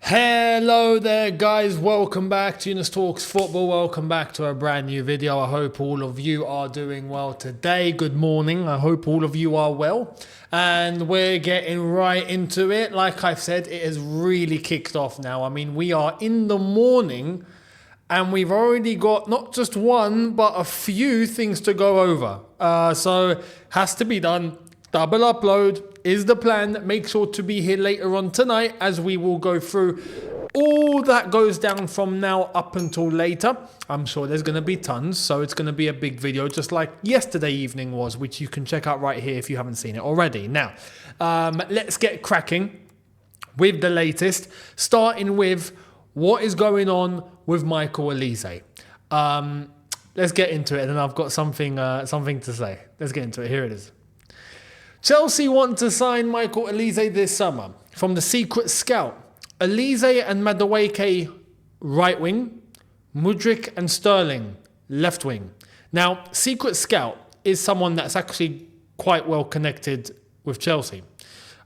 Hello there guys, welcome back to Younes Talks Football, welcome back to a brand new video. I hope all of you are doing well today. Good morning, I hope all of you are well. And we're getting right into it. Like I've said, it has really kicked off now. I mean, we are in the morning and we've already got not just one, but a few things to go over. So has to be done. Double upload is the plan. Make sure to be here later on tonight as we will go through all that goes down from now up until later. I'm sure there's going to be tons, so it's going to be a big video just like yesterday evening was, which you can check out right here if you haven't seen it already. Now, let's get cracking with the latest, starting with what is going on with Michael Olise. Let's get into it, and I've got something to say. Let's get into it. Here it is. Chelsea want to sign Michael Olise this summer. From the secret scout, Olise and Madueke right wing, Mudryk and Sterling left wing. Now, secret scout is someone that's actually quite well connected with Chelsea.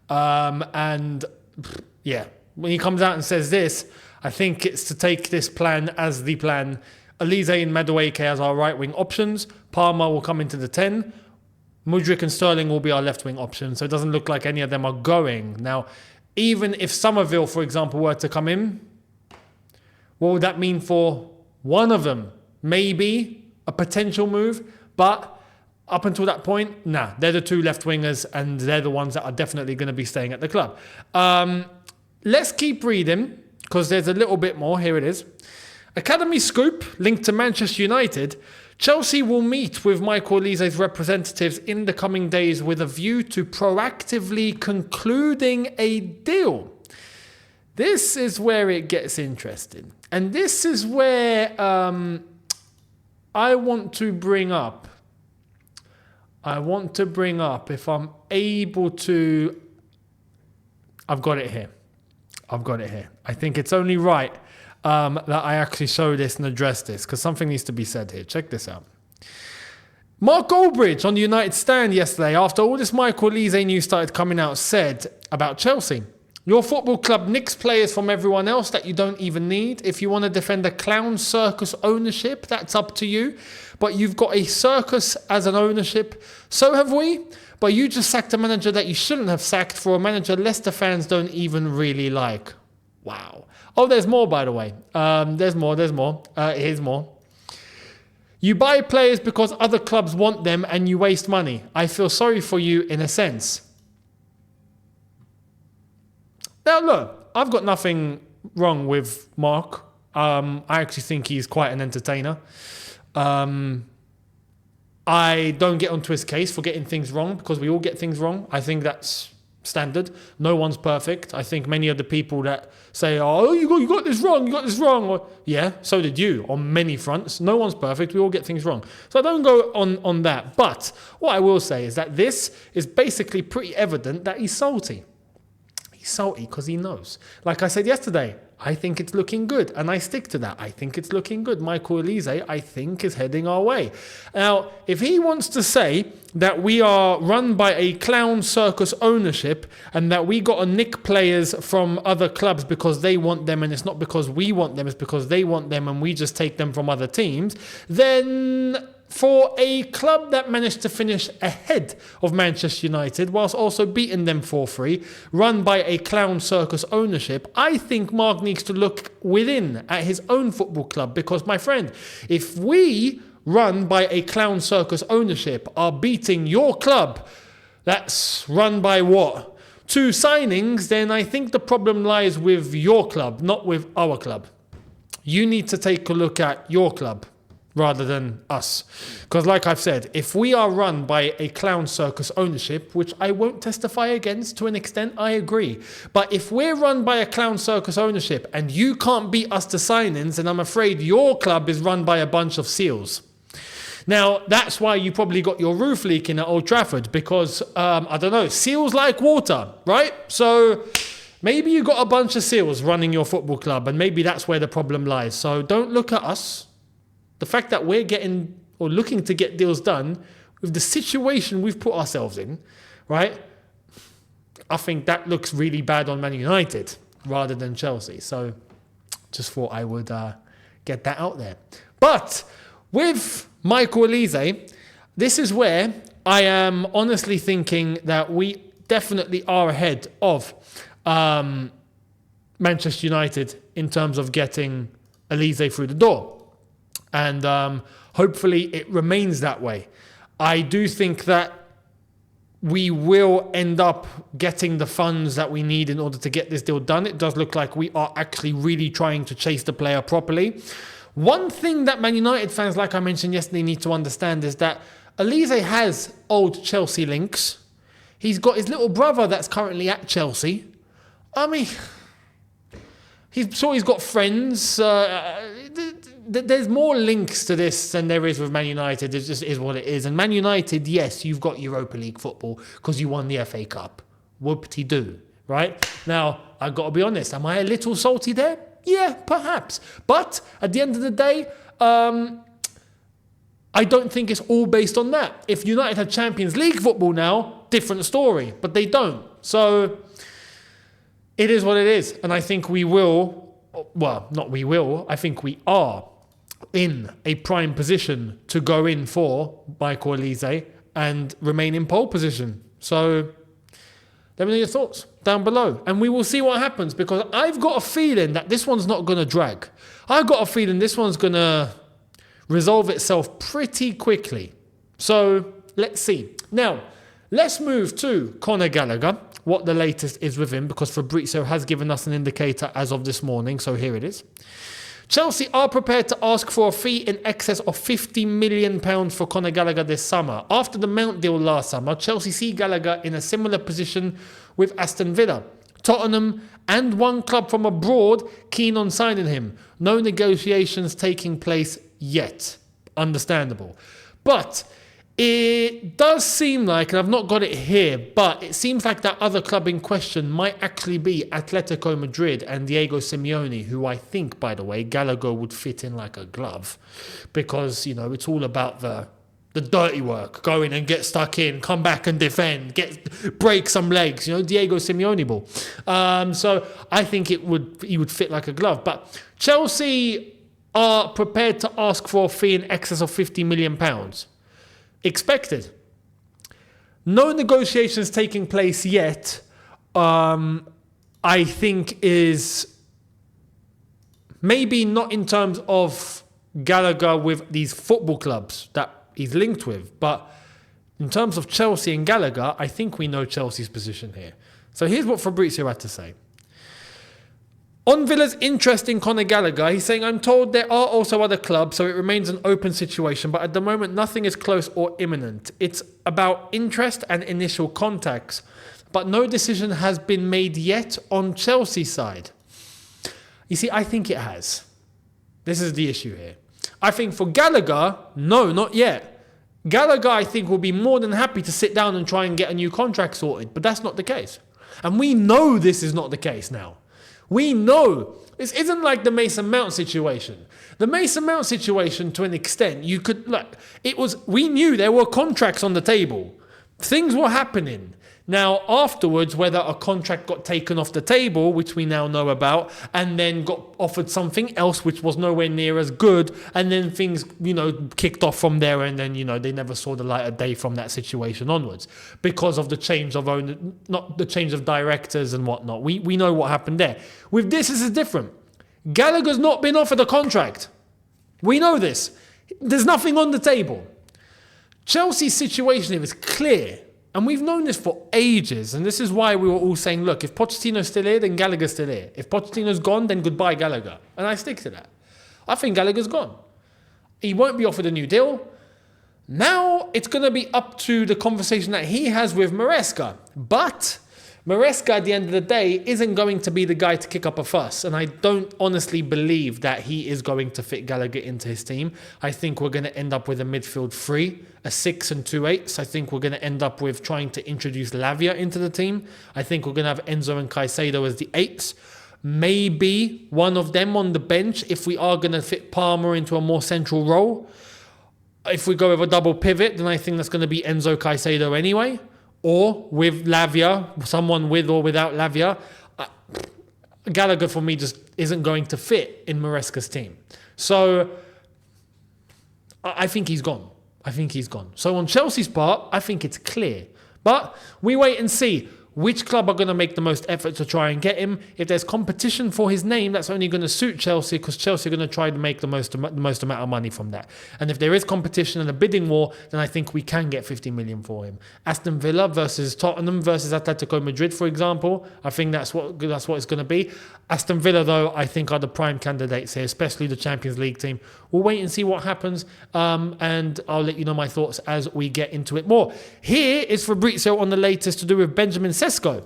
And yeah, when he comes out and says this, I think it's to take this plan as the plan. Olise and Madueke as our right wing options. Palmer will come into the 10. Mudryk and Sterling will be our left-wing option, so it doesn't look like any of them are going. Now, even if Somerville, for example, were to come in, what would that mean for one of them? Maybe a potential move, but up until that point, nah, they're the two left-wingers, and they're the ones that are definitely going to be staying at the club. Let's keep reading, because there's a little bit more. Here it is. Academy scoop linked to Manchester United. Chelsea will meet with Michael Olise's representatives in the coming days with a view to proactively concluding a deal. This is where it gets interesting. And this is where I want to bring up, if I'm able to, I've got it here. I think it's only right that I actually show this and address this, because something needs to be said here. Check this out. Mark Goldbridge on the United stand yesterday, after all this Michael Olise news started coming out, said about Chelsea: your football club nicks players from everyone else that you don't even need. If you want to defend a clown circus ownership, that's up to you. But you've got a circus as an ownership. So have we. But you just sacked a manager that you shouldn't have sacked for a manager Leicester fans don't even really like. Wow. Oh, there's more, by the way. There's more. Here's more. You buy players because other clubs want them and you waste money. I feel sorry for you in a sense. Now, look, I've got nothing wrong with Mark. I actually think he's quite an entertainer. I don't get onto his case for getting things wrong, because we all get things wrong. I think that's standard. No one's perfect. I think many of the people that say, oh, you got this wrong, or, yeah, so did you on many fronts. No one's perfect. We all get things wrong. So I don't go on that. But what I will say is that this is basically pretty evident that he's salty. He's salty because he knows. Like I said yesterday, I think it's looking good, and I stick to that. I think it's looking good. Michael Olise, I think, is heading our way. Now, if he wants to say that we are run by a clown circus ownership and that we got to nick players from other clubs because they want them, and it's not because we want them, it's because they want them and we just take them from other teams, then for a club that managed to finish ahead of Manchester United whilst also beating them 4-3, run by a clown circus ownership, I think Mark needs to look within at his own football club, because, my friend, if we run by a clown circus ownership are beating your club that's run by what? 2 signings, then I think the problem lies with your club, not with our club. You need to take a look at your club rather than us. Because like I've said, if we are run by a clown circus ownership, which I won't testify against to an extent, I agree. But if we're run by a clown circus ownership and you can't beat us to signings, then I'm afraid your club is run by a bunch of seals. Now, that's why you probably got your roof leaking at Old Trafford, because, I don't know, seals like water, right? So maybe you got a bunch of seals running your football club, and maybe that's where the problem lies. So don't look at us. The fact that we're getting or looking to get deals done with the situation we've put ourselves in, right? I think that looks really bad on Man United. rather than Chelsea. So just thought I would get that out there. But with Michael Olise, this is where I am honestly thinking that we definitely are ahead of Manchester United in terms of getting Olise through the door. And hopefully it remains that way. I do think that we will end up getting the funds that we need in order to get this deal done. It does look like we are actually really trying to chase the player properly. One thing that Man United fans, like I mentioned yesterday, need to understand is that Olise has old Chelsea links. He's got his little brother that's currently at Chelsea. I mean, he's got friends. There's more links to this than there is with Man United. It just is what it is. And Man United, yes, you've got Europa League football because you won the FA Cup. Whoop-de-doo, right? Now, I've got to be honest. Am I a little salty there? Yeah, perhaps. But at the end of the day, I don't think it's all based on that. If United had Champions League football now, different story. But they don't. So it is what it is. And I think we will, well, not we will, I think we are in a prime position to go in for Michael Olise and remain in pole position. So let me know your thoughts down below. And we will see what happens, because I've got a feeling that this one's not going to drag. I've got a feeling this one's going to resolve itself pretty quickly. So let's see. Now, let's move to Conor Gallagher, what the latest is with him, because Fabrizio has given us an indicator as of this morning. So here it is. Chelsea are prepared to ask for a fee in excess of £50 million for Conor Gallagher this summer. After the Mount deal last summer, Chelsea see Gallagher in a similar position with Aston Villa, Tottenham and one club from abroad keen on signing him. No negotiations taking place yet. Understandable. But it does seem like, and I've not got it here, but it seems like that other club in question might actually be Atletico Madrid and Diego Simeone, who I think, by the way, Gallagher would fit in like a glove, because, you know, it's all about the dirty work. Go in and get stuck in, come back and defend, break some legs, you know, Diego Simeone ball. So I think he would fit like a glove. But Chelsea are prepared to ask for a fee in excess of £50 million. Expected. No negotiations taking place yet, I think is maybe not in terms of Gallagher with these football clubs that he's linked with, but in terms of Chelsea and Gallagher, I think we know Chelsea's position here. So here's what Fabrizio had to say. On Villa's interest in Conor Gallagher, he's saying, I'm told there are also other clubs, so it remains an open situation, but at the moment nothing is close or imminent. It's about interest and initial contacts, but no decision has been made yet on Chelsea's side. You see, I think it has. This is the issue here. I think for Gallagher, no, not yet. Gallagher, I think, will be more than happy to sit down and try and get a new contract sorted, but that's not the case. And we know this is not the case now. We know this isn't like the Mason Mount situation. The Mason Mount situation, to an extent, we knew there were contracts on the table. Things were happening. Now, afterwards, whether a contract got taken off the table, which we now know about, and then got offered something else, which was nowhere near as good, and then things, kicked off from there, and then, they never saw the light of day from that situation onwards because of the change of owner, not the change of directors and whatnot. We know what happened there. With this is different. Gallagher's not been offered a contract. We know this. There's nothing on the table. Chelsea's situation here is clear. And we've known this for ages. And this is why we were all saying, look, if Pochettino's still here, then Gallagher's still here. If Pochettino's gone, then goodbye Gallagher. And I stick to that. I think Gallagher's gone. He won't be offered a new deal. Now it's going to be up to the conversation that he has with Maresca. But Maresca, at the end of the day, isn't going to be the guy to kick up a fuss. And I don't honestly believe that he is going to fit Gallagher into his team. I think we're going to end up with a midfield three, a 6 and 2 8s. I think we're going to end up with trying to introduce Lavia into the team. I think we're going to have Enzo and Caicedo as the 8s. Maybe one of them on the bench if we are going to fit Palmer into a more central role. If we go with a double pivot, then I think that's going to be Enzo Caicedo anyway. Or with Lavia, someone with or without Lavia. Gallagher for me just isn't going to fit in Maresca's team. So I think he's gone. So on Chelsea's part, I think it's clear. But we wait and see which club are going to make the most effort to try and get him. If there's competition for his name, that's only going to suit Chelsea, because Chelsea are going to try to make the most amount of money from that. And if there is competition and a bidding war, then I think we can get 50 million for him. Aston Villa versus Tottenham versus Atletico Madrid, for example, I think that's what it's going to be. Aston Villa, though, I think are the prime candidates here, especially the Champions League team. We'll wait and see what happens, and I'll let you know my thoughts as we get into it more. Here is Fabrizio on the latest to do with Benjamin Sesko.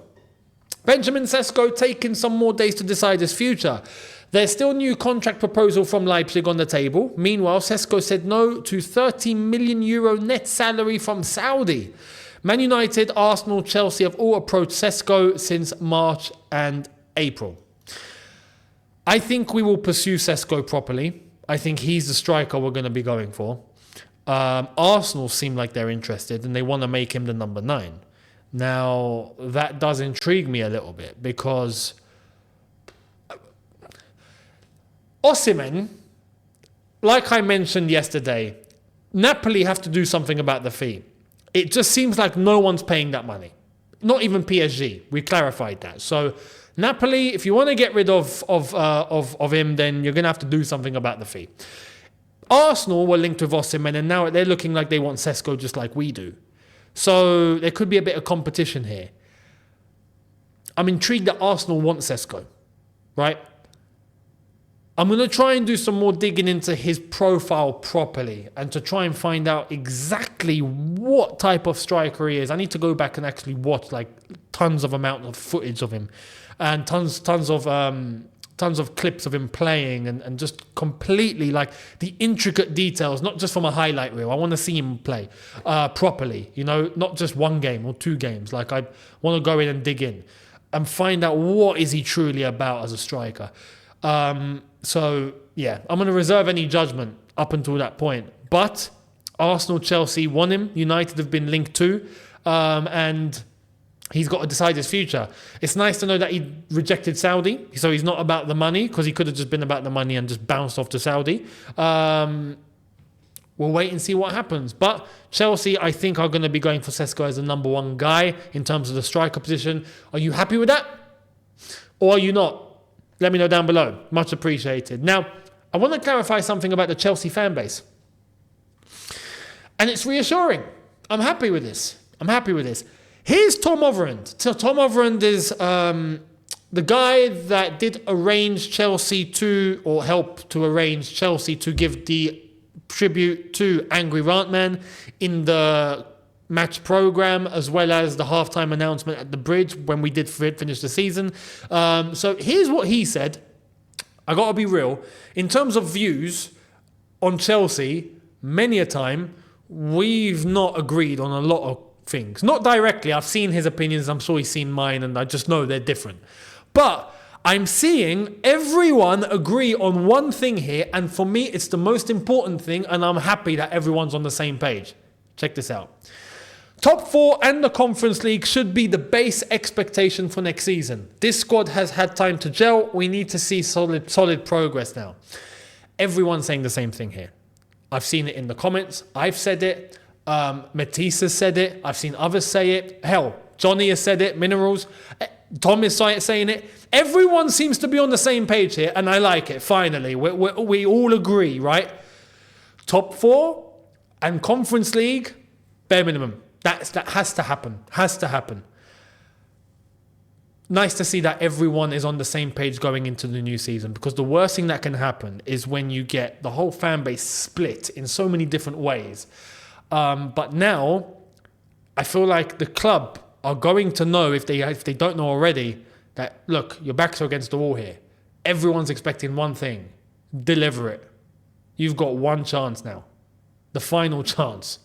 Benjamin Sesko taking some more days to decide his future. There's still new contract proposal from Leipzig on the table. Meanwhile, Sesko said no to €30 million net salary from Saudi. Man United, Arsenal, Chelsea have all approached Sesko since March and April. I think we will pursue Sesko properly. I think he's the striker we're going to be going for. Arsenal seem like they're interested and they want to make him the number 9. Now, that does intrigue me a little bit, because Osimhen, like I mentioned yesterday, Napoli have to do something about the fee. It just seems like no one's paying that money. Not even PSG. We clarified that. So Napoli, if you want to get rid of him, then you're going to have to do something about the fee. Arsenal were linked with Osimhen, and now they're looking like they want Sesko just like we do. So there could be a bit of competition here. I'm intrigued that Arsenal want Sesko, right? I'm going to try and do some more digging into his profile properly and to try and find out exactly what type of striker he is. I need to go back and actually watch like tons of amount of footage of him and tons of clips of him playing and just completely like the intricate details, not just from a highlight reel. I want to see him play properly, not just one game or 2 games. Like I want to go in and dig in and find out what is he truly about as a striker. So yeah, I'm going to reserve any judgment up until that point. But Arsenal, Chelsea want him. United have been linked to, and he's got to decide his future. It's nice to know that he rejected Saudi, so he's not about the money, because he could have just been about the money and just bounced off to Saudi. We'll wait and see what happens. But Chelsea, I think, are going to be going for Sesko as the number 1 guy in terms of the striker position. Are you happy with that? Or are you not? Let me know down below. Much appreciated. Now, I want to clarify something about the Chelsea fan base. And it's reassuring. I'm happy with this. Here's Tom Overend. So Tom Overend is the guy that did arrange Chelsea to, or help to arrange Chelsea to give the tribute to Angry Rantman in the match program, as well as the halftime announcement at the bridge when we did finish the season. So here's what he said. I got to be real. In terms of views on Chelsea, many a time, we've not agreed on a lot of things. Not directly. I've seen his opinions. I'm sure he's seen mine, and I just know they're different. But I'm seeing everyone agree on one thing here, and for me, it's the most important thing, and I'm happy that everyone's on the same page. Check this out. Top 4 and the Conference League should be the base expectation for next season. This squad has had time to gel. We need to see solid progress now. Everyone's saying the same thing here. I've seen it in the comments. I've said it. Matisse has said it. I've seen others say it. Hell, Johnny has said it. Minerals. Tom is saying it. Everyone seems to be on the same page here, and I like it. Finally, we all agree, right? Top 4 and Conference League, bare minimum. That has to happen. Has to happen. Nice to see that everyone is on the same page going into the new season, because the worst thing that can happen is when you get the whole fan base split in so many different ways. But now, I feel like the club are going to know, if they don't know already, that, look, your backs are against the wall here. Everyone's expecting one thing. Deliver it. You've got one chance now. The final chance.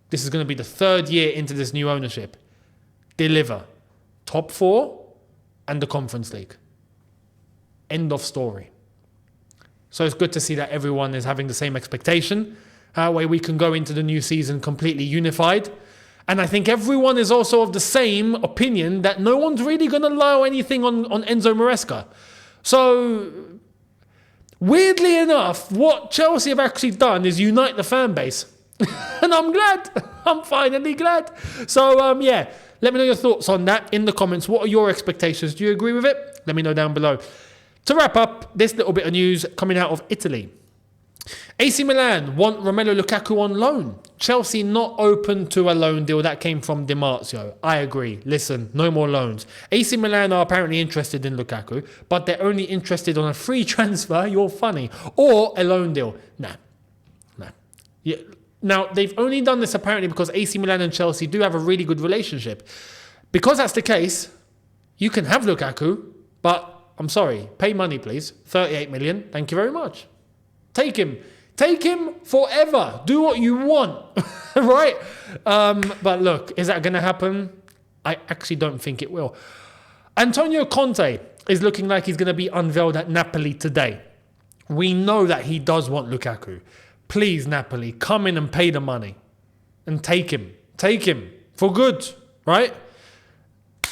This is going to be the 3rd year into this new ownership. Deliver. Top 4 and the Conference League. End of story. So it's good to see that everyone is having the same expectation. That way we can go into the new season completely unified. And I think everyone is also of the same opinion that no one's really going to allow anything on Enzo Maresca. So, weirdly enough, what Chelsea have actually done is unite the fan base. And I'm glad. I'm finally glad. So, yeah, let me know your thoughts on that in the comments. What are your expectations? Do you agree with it? Let me know down below. To wrap up, this little bit of news coming out of Italy. AC Milan want Romelu Lukaku on loan. Chelsea not open to a loan deal. That came from Di Marzio. I agree. Listen, no more loans. AC Milan are apparently interested in Lukaku, but they're only interested on a free transfer. You're funny. Or a loan deal. Nah. Yeah. Now, they've only done this apparently because AC Milan and Chelsea do have a really good relationship. Because that's the case, you can have Lukaku, but I'm sorry, pay money, please. 38 million. Thank you very much. Take him. Take him forever. Do what you want. Right? But look, is that going to happen? I actually don't think it will. Antonio Conte is looking like he's going to be unveiled at Napoli today. We know that he does want Lukaku. Please, Napoli, come in and pay the money. And take him. Take him. For good. Right?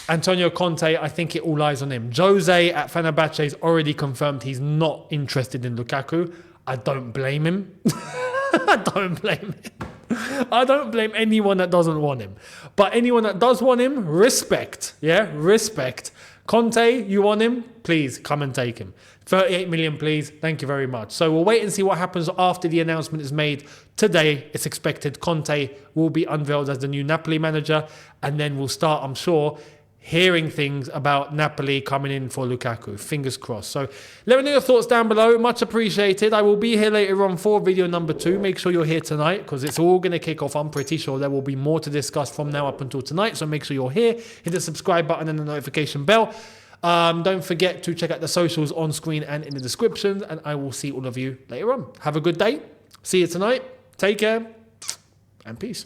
Antonio Conte, I think it all lies on him. Jose at Fenerbahce has already confirmed he's not interested in Lukaku. I don't blame him. I don't blame him. I don't blame anyone that doesn't want him. But anyone that does want him, respect. Yeah, respect. Conte, you want him? Please come and take him. 38 million, please. Thank you very much. So we'll wait and see what happens after the announcement is made. Today, it's expected Conte will be unveiled as the new Napoli manager. And then we'll start, I'm sure, hearing things about Napoli coming in for Lukaku. Fingers crossed. So let me know your thoughts down below. Much appreciated. I will be here later on for video number 2. Make sure you're here tonight because it's all going to kick off. I'm pretty sure there will be more to discuss from now up until tonight. So make sure you're here. Hit the subscribe button and the notification bell. Don't forget to check out the socials on screen and in the description. And I will see all of you later on. Have a good day. See you tonight. Take care and peace.